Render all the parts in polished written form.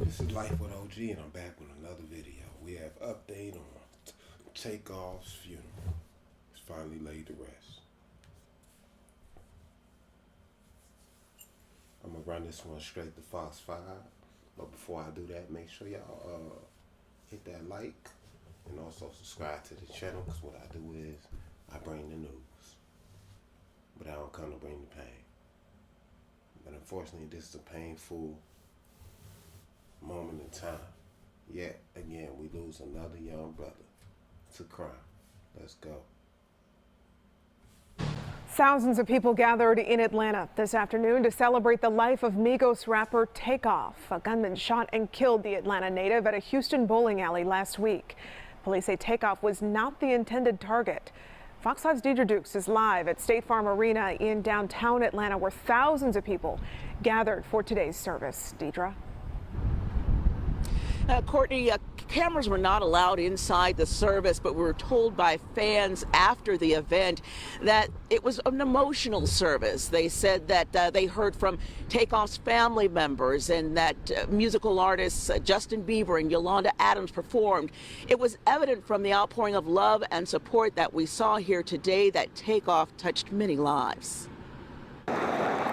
This is Life with OG, and I'm back with another video. We have update on TakeOff's funeral. It's finally laid to rest. I'm gonna run this one straight to Fox 5, but before I do that, make sure y'all hit that like and also subscribe to the channel, because what I do is I bring the news, but I don't come to bring the pain. But unfortunately, this is a painful moment in time. Yet again, we lose another young brother to crime. Let's go. Thousands of people gathered in Atlanta this afternoon to celebrate the life of Migos rapper TakeOff. A gunman shot and killed the Atlanta native at a Houston bowling alley last week. Police say TakeOff was not the intended target. Fox 5's Deidre Dukes is live at State Farm Arena in downtown Atlanta, where thousands of people gathered for today's service. Deidre. Courtney, cameras were not allowed inside the service, but we were told by fans after the event that it was an emotional service. They said that they heard from TakeOff's family members and that musical artists Justin Bieber and Yolanda Adams performed. It was evident from the outpouring of love and support that we saw here today that TakeOff touched many lives.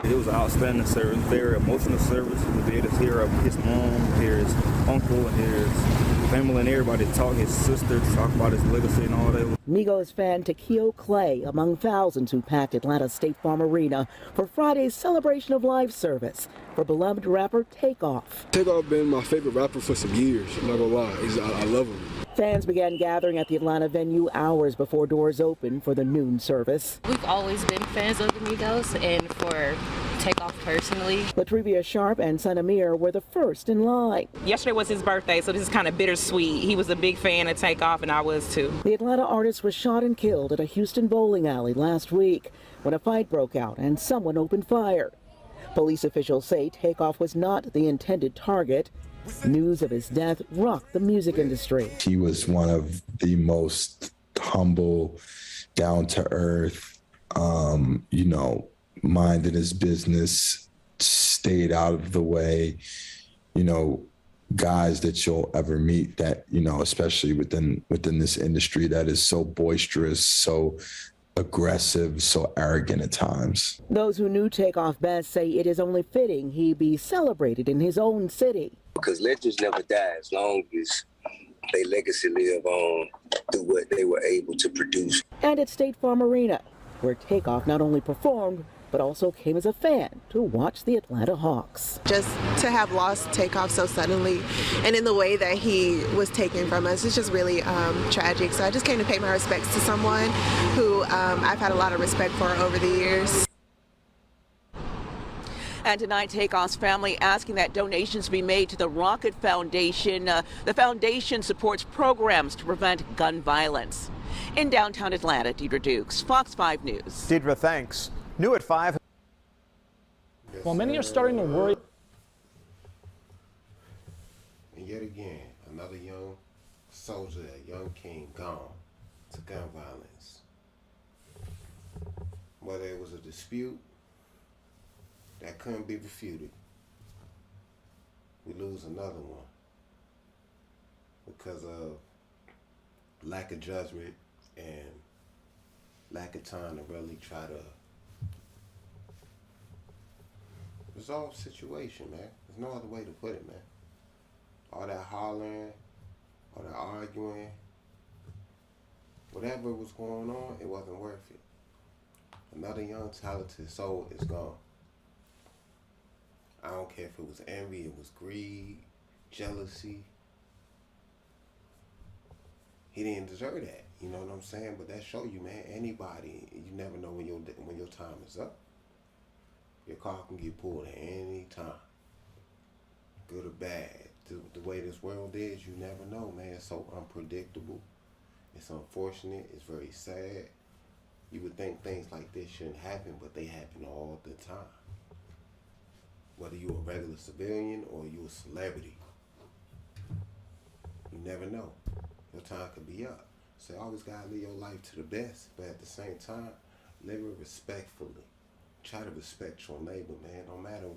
It was an outstanding service, very emotional service. To be able to hear his mom, hear his uncle, and hear his family and everybody talk, his sister, talk about his legacy and all that. Migos fan Takeo Clay among thousands who packed Atlanta State Farm Arena for Friday's celebration of life service for beloved rapper TakeOff. TakeOff been my favorite rapper for some years, I'm not gonna lie. I love him. Fans began gathering at the Atlanta venue hours before doors opened for the noon service. We've always been fans of the Migos, and for TakeOff personally. Latrivia Sharp and son Amir were the first in line. Yesterday was his birthday, so this is kind of bittersweet. He was a big fan of TakeOff, and I was too. The Atlanta artist was shot and killed at a Houston bowling alley last week when a fight broke out and someone opened fire. Police officials say TakeOff was not the intended target. News of his death rocked the music industry. He was one of the most humble, down-to-earth, minded his business, stayed out of the way, guys that you'll ever meet that, especially within this industry that is so boisterous, so aggressive, so arrogant at times. Those who knew TakeOff best say it is only fitting he be celebrated in his own city. Because legends never die as long as their legacy live on through what they were able to produce. And at State Farm Arena, where TakeOff not only performed, but also came as a fan to watch the Atlanta Hawks. Just to have lost TakeOff so suddenly and in the way that he was taken from us, it's just really tragic. So I just came to pay my respects to someone who I've had a lot of respect for over the years. And tonight, TakeOff's family asking that donations be made to the Rocket Foundation. The foundation supports programs to prevent gun violence. In downtown Atlanta, Deidre Dukes, Fox 5 News. Deidre, thanks. New at 5. Well, many are starting to worry. And yet again, another young soldier, a young king, gone to gun violence. Whether it was a dispute that couldn't be refuted, we lose another one because of lack of judgment and lack of time to really try to resolve situation, man. There's no other way to put it, man. All that hollering, all that arguing, whatever was going on, it wasn't worth it. Another young talented soul is gone. I don't care if it was envy, it was greed, jealousy. He didn't deserve that, you know what I'm saying? But that show you, man, anybody, you never know when your time is up. Your car can get pulled at any time, good or bad. The way this world is, you never know, man. It's so unpredictable. It's unfortunate. It's very sad. You would think things like this shouldn't happen, but they happen all the time. Whether you're a regular civilian or you're a celebrity, you never know. Your time could be up. So you always gotta live your life to the best, but at the same time, live it respectfully. Try to respect your neighbor, man. No matter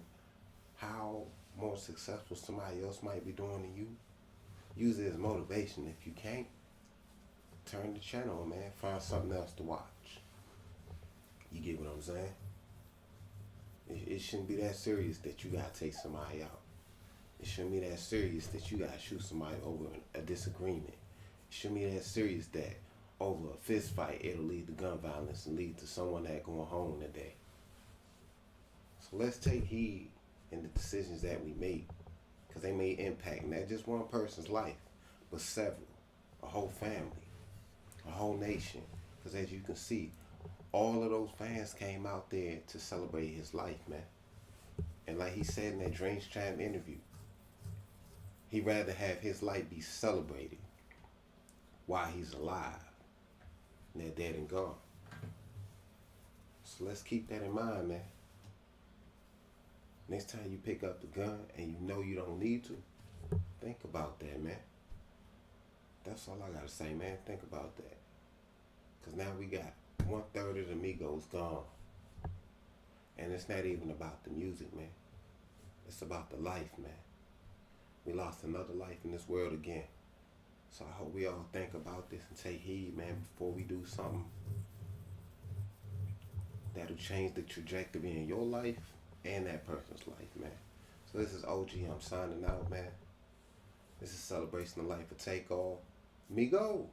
how more successful somebody else might be doing than you, use it as motivation. If you can't, turn the channel on, man. Find something else to watch. You get what I'm saying? It shouldn't be that serious that you gotta take somebody out. It shouldn't be that serious that you gotta shoot somebody over a disagreement. It shouldn't be that serious that over a fist fight it'll lead to gun violence and lead to someone that going home today. So let's take heed in the decisions that we make, because they may impact not just one person's life, but several, a whole family, a whole nation. Because as you can see, all of those fans came out there to celebrate his life, man. And like he said in that Dreams Champ interview, he'd rather have his life be celebrated while he's alive than they're dead and gone. So let's keep that in mind, man. Next time you pick up the gun and you know you don't need to, think about that, man. That's all I gotta say, man. Think about that. Because now we got 1/3 of the Migos gone. And it's not even about the music, man. It's about the life, man. We lost another life in this world again. So I hope we all think about this and take heed, man, before we do something that'll change the trajectory in your life and that person's life, man. So this is OG. I'm signing out, man. This is Celebration of Life of TakeOff. Migo.